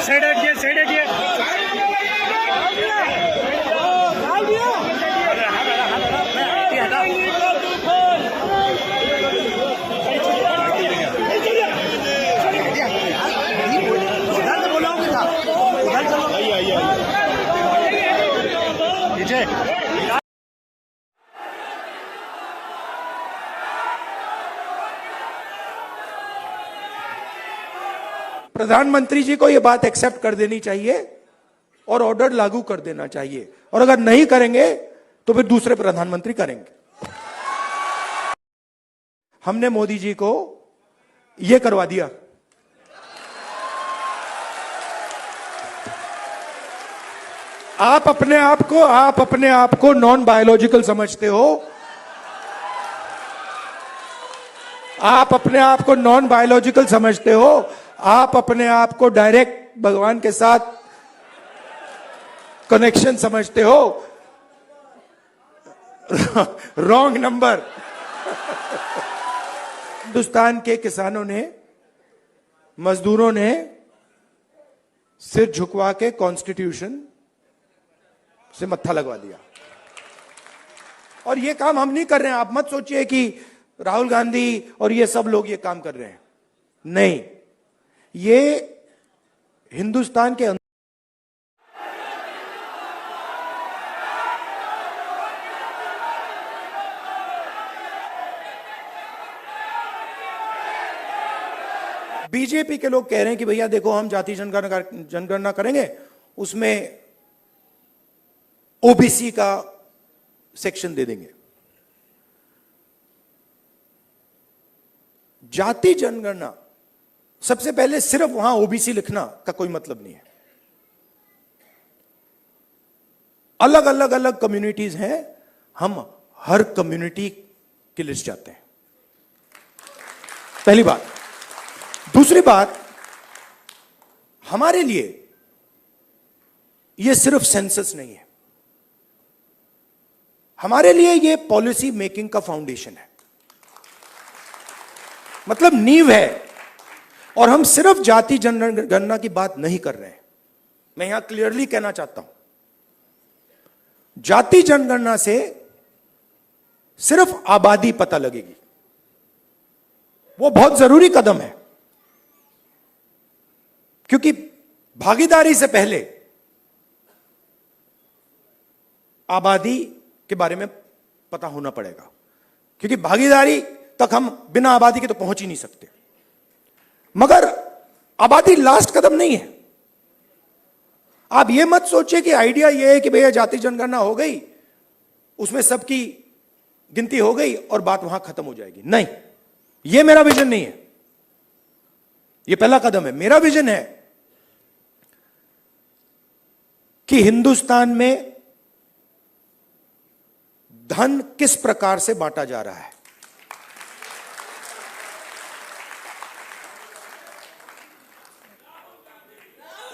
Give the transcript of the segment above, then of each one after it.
Side हटिए, side हटिए। प्रधानमंत्री जी को यह बात एक्सेप्ट कर देनी चाहिए और ऑर्डर लागू कर देना चाहिए, और अगर नहीं करेंगे तो फिर दूसरे प्रधानमंत्री करेंगे। हमने मोदी जी को यह करवा दिया। आप अपने आप को नॉन बायोलॉजिकल समझते हो। आप अपने आप को नॉन बायोलॉजिकल समझते हो। आप अपने आप को डायरेक्ट भगवान के साथ कनेक्शन समझते हो। Wrong number. हिंदुस्तान के किसानों ने, मजदूरों ने सिर झुकवा के कॉन्स्टिट्यूशन से मत्था लगवा दिया। और ये काम हम नहीं कर रहे हैं। आप मत सोचिए कि राहुल गांधी और ये सब लोग ये काम कर रहे हैं। नहीं, ये हिंदुस्तान के अंदर बीजेपी के लोग कह रहे हैं कि भैया देखो, हम जाति जनगणना करेंगे, उसमें ओबीसी का सेक्शन दे देंगे। जाति जनगणना, सबसे पहले सिर्फ वहां ओबीसी लिखना का कोई मतलब नहीं है। अलग अलग कम्युनिटीज हैं, हम हर कम्युनिटी की लिस्ट चाहते हैं। पहली बात। दूसरी बात, हमारे लिए यह सिर्फ सेंसस नहीं है, हमारे लिए यह पॉलिसी मेकिंग का फाउंडेशन है, मतलब नींव है। और हम सिर्फ जाति जनगणना की बात नहीं कर रहे हैं। मैं यहां क्लियरली कहना चाहता हूं, जाति जनगणना से सिर्फ आबादी पता लगेगी। वो बहुत जरूरी कदम है, क्योंकि भागीदारी से पहले आबादी के बारे में पता होना पड़ेगा, क्योंकि भागीदारी तक हम बिना आबादी के तो पहुंच ही नहीं सकते। मगर आबादी लास्ट कदम नहीं है। आप यह मत सोचिए कि आइडिया यह है कि भैया जाति जनगणना हो गई, उसमें सबकी गिनती हो गई और बात वहां खत्म हो जाएगी। नहीं, यह मेरा विजन नहीं है। यह पहला कदम है। मेरा विजन है कि हिंदुस्तान में धन किस प्रकार से बांटा जा रहा है।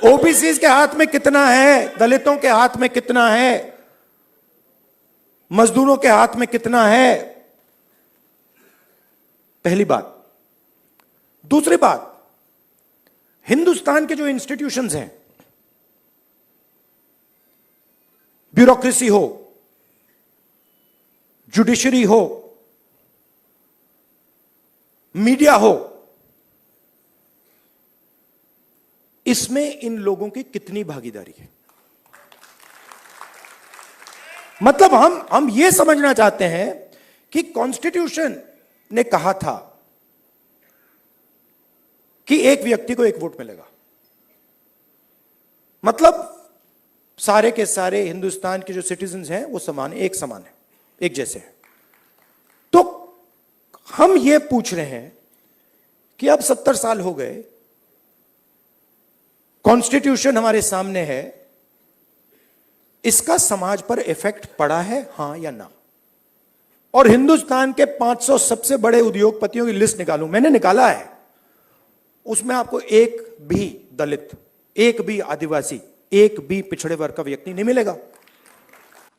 ओबीसी के हाथ में कितना है, दलितों के हाथ में कितना है, मजदूरों के हाथ में कितना है, पहली बात। दूसरी बात, हिंदुस्तान के जो इंस्टीट्यूशंस हैं, ब्यूरोक्रेसी हो, जुडिशरी हो, मीडिया हो, इसमें इन लोगों की कितनी भागीदारी है। मतलब हम यह समझना चाहते हैं कि कॉन्स्टिट्यूशन ने कहा था कि एक व्यक्ति को एक वोट मिलेगा, मतलब सारे के सारे हिंदुस्तान के जो सिटीजन्स हैं वो समान, एक समान है, एक जैसे हैं। तो हम ये पूछ रहे हैं कि अब 70 साल हो गए, कॉन्स्टिट्यूशन हमारे सामने है, इसका समाज पर इफेक्ट पड़ा है, हां या ना? और हिंदुस्तान के 500 सबसे बड़े उद्योगपतियों की लिस्ट निकालूं, मैंने निकाला है, उसमें आपको एक भी दलित, एक भी आदिवासी, एक भी पिछड़े वर्ग का व्यक्ति नहीं मिलेगा।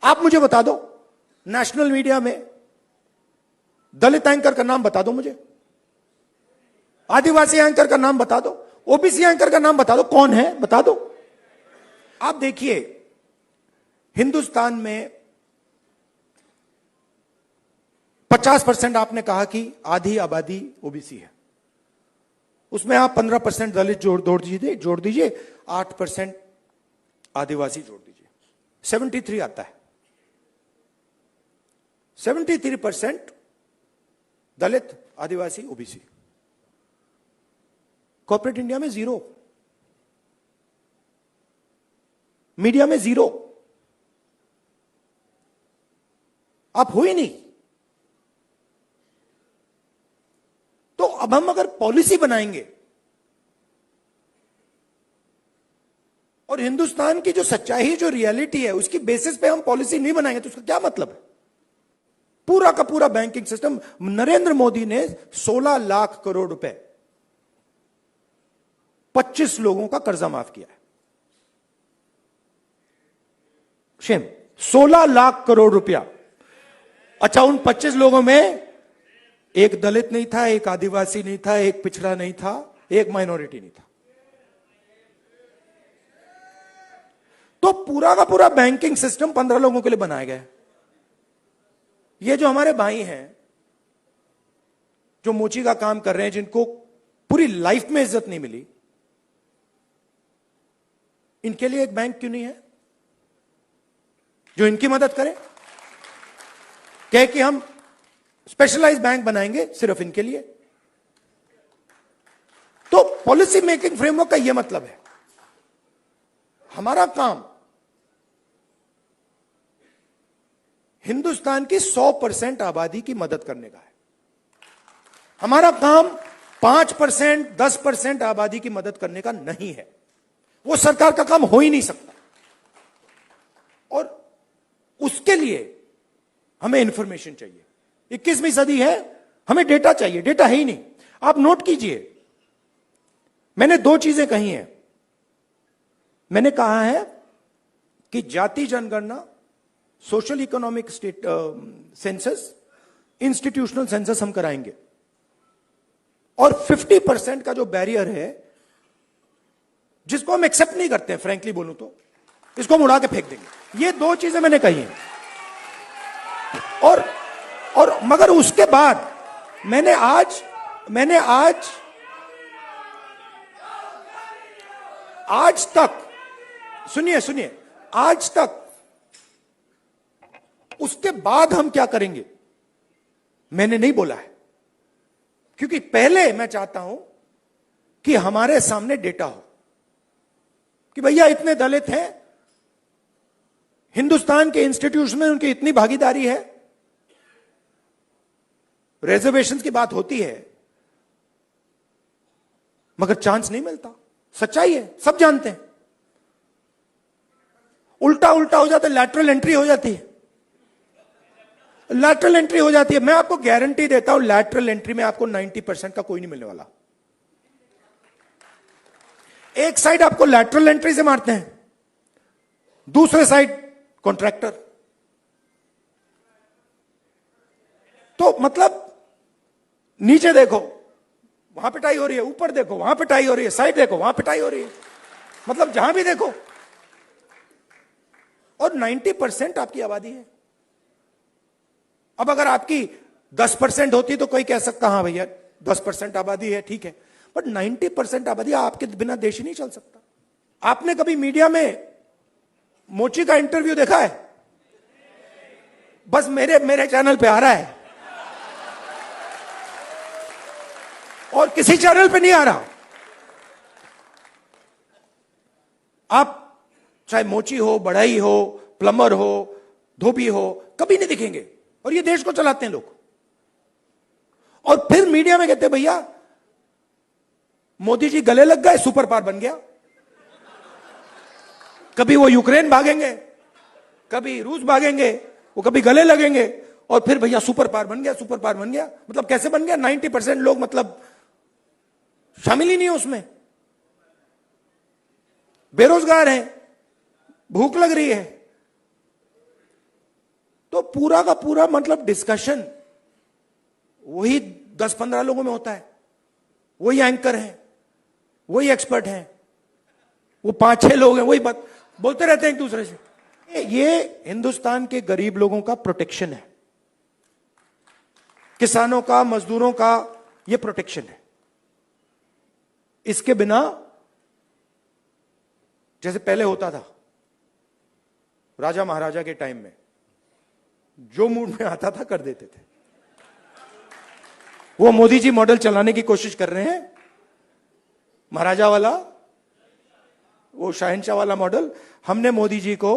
आप मुझे बता दो, नेशनल मीडिया में दलित एंकर का नाम बता दो मुझे, आदिवासी एंकर का नाम बता दो, ओबीसी एंकर का नाम बता दो, कौन है बता दो। आप देखिए हिंदुस्तान में 50% आपने कहा कि आधी आबादी ओबीसी है, उसमें आप 15% दलित जोड़ दीजिए 8% आदिवासी जोड़ दीजिए, 73 आता है। 73% दलित, आदिवासी, ओबीसी। कॉर्पोरेट इंडिया में 0, मीडिया में 0। आप हो ही नहीं। तो अब हम अगर पॉलिसी बनाएंगे और हिंदुस्तान की जो सच्चाई, जो रियलिटी है, उसकी बेसिस पे हम पॉलिसी नहीं बनाएंगे तो उसका क्या मतलब है? पूरा का पूरा बैंकिंग सिस्टम, नरेंद्र मोदी ने 16 लाख करोड़ रुपए 25 लोगों का कर्जा माफ किया है। शेम, 16 लाख करोड़ रुपया। अच्छा, उन 25 लोगों में एक दलित नहीं था, एक आदिवासी नहीं था, एक पिछड़ा नहीं था, एक माइनॉरिटी नहीं था। तो पूरा का पूरा बैंकिंग सिस्टम 15 लोगों के लिए बनाया गया है। ये जो हमारे भाई हैं जो मोची का काम कर रहे हैं, जिनको पूरी लाइफ में इज्जत नहीं मिली, इनके लिए एक बैंक क्यों नहीं है जो इनकी मदद करे? कहे कि हम स्पेशलाइज्ड बैंक बनाएंगे सिर्फ इनके लिए। तो पॉलिसी मेकिंग फ्रेमवर्क का यह मतलब है, हमारा काम हिंदुस्तान की 100% आबादी की मदद करने का है। हमारा काम 5%, 10% आबादी की मदद करने का नहीं है। वो सरकार का काम हो ही नहीं सकता। और उसके लिए हमें इंफॉर्मेशन चाहिए। 21वीं सदी है, हमें डेटा चाहिए। डेटा है ही नहीं। आप नोट कीजिए, मैंने 2 चीजें कही हैं। मैंने कहा है कि जाति जनगणना, social economic state census, institutional census हम कराएंगे। और 50% का जो बैरियर है, जिसको हम एक्सेप्ट नहीं करते हैं, फ्रैंकली बोलूं तो इसको हम उड़ा के फेंक देंगे। ये 2 चीजें मैंने कही हैं। और मगर उसके बाद मैंने आज तक, सुनिए, आज तक उसके बाद हम क्या करेंगे मैंने नहीं बोला है। क्योंकि पहले मैं चाहता हूं कि हमारे सामने डेटा हो कि भैया इतने दलित हैं, हिंदुस्तान के इंस्टीट्यूशन में उनकी इतनी भागीदारी है। रिजर्वेशंस की बात होती है मगर चांस नहीं मिलता। सच्चाई है, सब जानते हैं। उल्टा हो जाता है, लैटरल एंट्री हो जाती है। लैटरल एंट्री हो जाती है। मैं आपको गारंटी देता हूं, लैटरल एंट्री में आपको 90% का कोई नहीं मिलने वाला। एक साइड आपको लैटरल एंट्री से मारते हैं, दूसरे साइड कॉन्ट्रैक्टर। तो मतलब नीचे देखो वहां पिटाई हो रही है, ऊपर देखो वहां पिटाई हो रही है, साइड देखो वहां पिटाई हो रही है, मतलब जहां भी देखो। और 90% आपकी आबादी है। अब अगर आपकी 10% होती तो कोई कह सकता हाँ भैया 10% आबादी है, ठीक है। बट 90% आबादी, आपके बिना देश ही नहीं चल सकता। आपने कभी मीडिया में मोची का इंटरव्यू देखा है? बस मेरे चैनल पे आ रहा है और किसी चैनल पे नहीं आ रहा। आप चाहे मोची हो, बढ़ई हो, प्लम्बर हो, धोबी हो, कभी नहीं दिखेंगे। और ये देश को चलाते हैं लोग। और फिर मीडिया में कहते हैं भैया मोदी जी गले लग गए, सुपर पावर बन गया। कभी वो यूक्रेन भागेंगे, कभी रूस भागेंगे, वो कभी गले लगेंगे और फिर भैया सुपर पावर बन गया, सुपर पावर बन गया। मतलब कैसे बन गया? 90% लोग मतलब शामिल ही नहीं है उसमें, बेरोजगार हैं, भूख लग रही है। तो पूरा का पूरा मतलब डिस्कशन वही 10-15 लोगों में होता है, वही एंकर है। वही एक्सपर्ट हैं, वो 5-6 लोग हैं, वही बात बोलते रहते हैं एक दूसरे से। ये हिंदुस्तान के गरीब लोगों का प्रोटेक्शन है, किसानों का, मजदूरों का ये प्रोटेक्शन है। इसके बिना जैसे पहले होता था राजा महाराजा के टाइम में, जो मूड में आता था कर देते थे। वो मोदी जी मॉडल चलाने की कोशिश कर रहे हैं, महाराजा वाला, वो शहंशाह वाला मॉडल। हमने मोदी जी को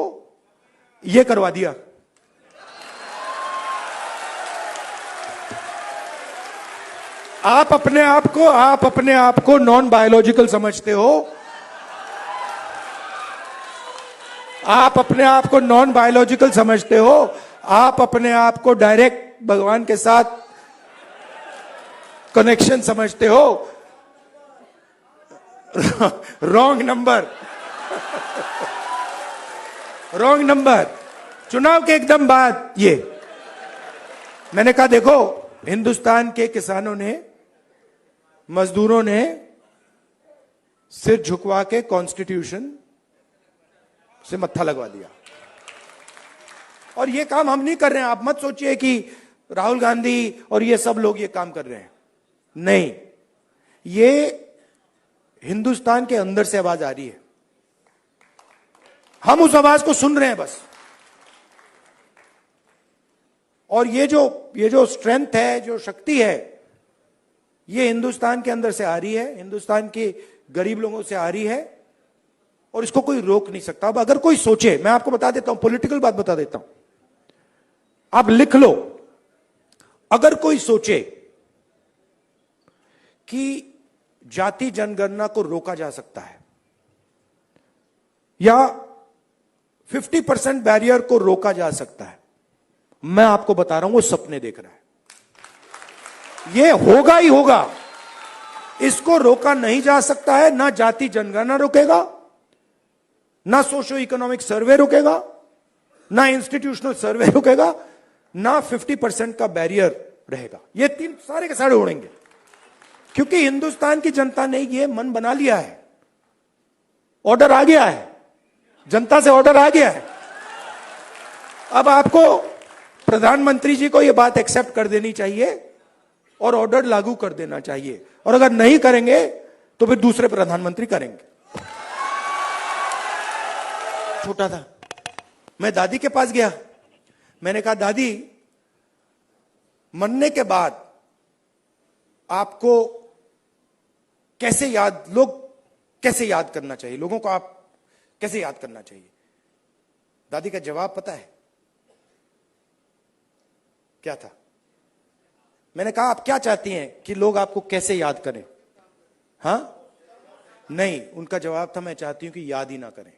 यह करवा दिया। आप अपने आप को नॉन बायोलॉजिकल समझते हो, आप अपने आप को नॉन बायोलॉजिकल समझते हो, आप अपने आप को डायरेक्ट भगवान के साथ कनेक्शन समझते हो। Wrong number, wrong number. चुनाव के एकदम बाद ये मैंने कहा, देखो हिंदुस्तान के किसानों ने, मजदूरों ने सिर झुकवा के कॉन्स्टिट्यूशन से मत्था लगवा दिया। और ये काम हम नहीं कर रहे हैं। आप मत सोचिए कि राहुल गांधी और ये सब लोग ये काम कर रहे हैं, नहीं। ये हिंदुस्तान के अंदर से आवाज आ रही है, हम उस आवाज को सुन रहे हैं बस। और ये जो स्ट्रेंथ है, जो शक्ति है, ये हिंदुस्तान के अंदर से आ रही है, हिंदुस्तान के गरीब लोगों से आ रही है, और इसको कोई रोक नहीं सकता। अब अगर कोई सोचे, मैं आपको बता देता हूं, पॉलिटिकल बात बता देता हूं, आप लिख लो। अगर कोई सोचे कि जाति जनगणना को रोका जा सकता है या 50% बैरियर को रोका जा सकता है, मैं आपको बता रहा हूं वो सपने देख रहा है। ये होगा ही होगा, इसको रोका नहीं जा सकता है। ना जाति जनगणना रोकेगा, ना सोशो इकोनॉमिक सर्वे रुकेगा, ना इंस्टीट्यूशनल सर्वे रुकेगा, ना 50% का बैरियर रहेगा। ये तीन सारे के सारे उड़ेंगे, क्योंकि हिंदुस्तान की जनता ने ये मन बना लिया है। ऑर्डर आ गया है, जनता से ऑर्डर आ गया है। अब आपको प्रधानमंत्री जी को यह बात एक्सेप्ट कर देनी चाहिए और ऑर्डर लागू कर देना चाहिए, और अगर नहीं करेंगे तो फिर दूसरे प्रधानमंत्री करेंगे। छोटा था, मैं दादी के पास गया, मैंने कहा, दादी मरने के बाद आपको लोग कैसे याद करना चाहिए, लोगों को आप कैसे याद करना चाहिए? दादी का जवाब पता है क्या था? मैंने कहा, आप क्या चाहती हैं कि लोग आपको कैसे याद करें? हां, नहीं, उनका जवाब था, मैं चाहती हूं कि याद ही ना करें।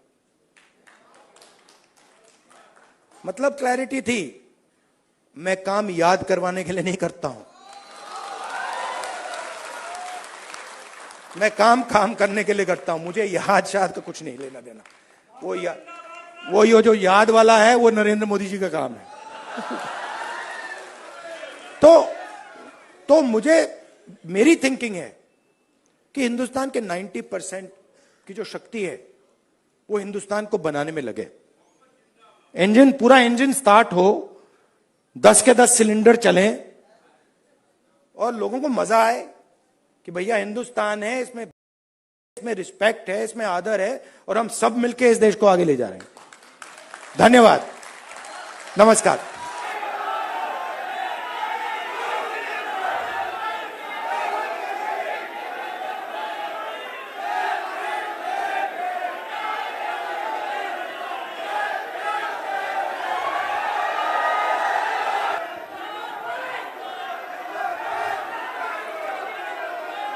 मतलब क्लैरिटी थी, मैं काम याद करवाने के लिए नहीं करता हूं, मैं काम करने के लिए करता हूं। मुझे याद शाद का कुछ नहीं लेना देना। वो ये जो याद वाला है, वो नरेंद्र मोदी जी का काम है। तो मेरी थिंकिंग है कि हिंदुस्तान के 90% की जो शक्ति है वो हिंदुस्तान को बनाने में लगे। पूरा इंजन स्टार्ट हो, 10 के 10 सिलेंडर चलें और लोगों को मजा आए कि भैया हिंदुस्तान है, इसमें रिस्पेक्ट है, इसमें आदर है, और हम सब मिलकर इस देश को आगे ले जा रहे हैं। धन्यवाद, नमस्कार।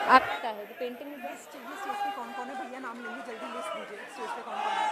आपका है तो पेंटिंग में बस स्टेज पे कौन कौन है भैया, नाम लेंगे, जल्दी लिस्ट दीजिए स्टेज पे कौन कौन है।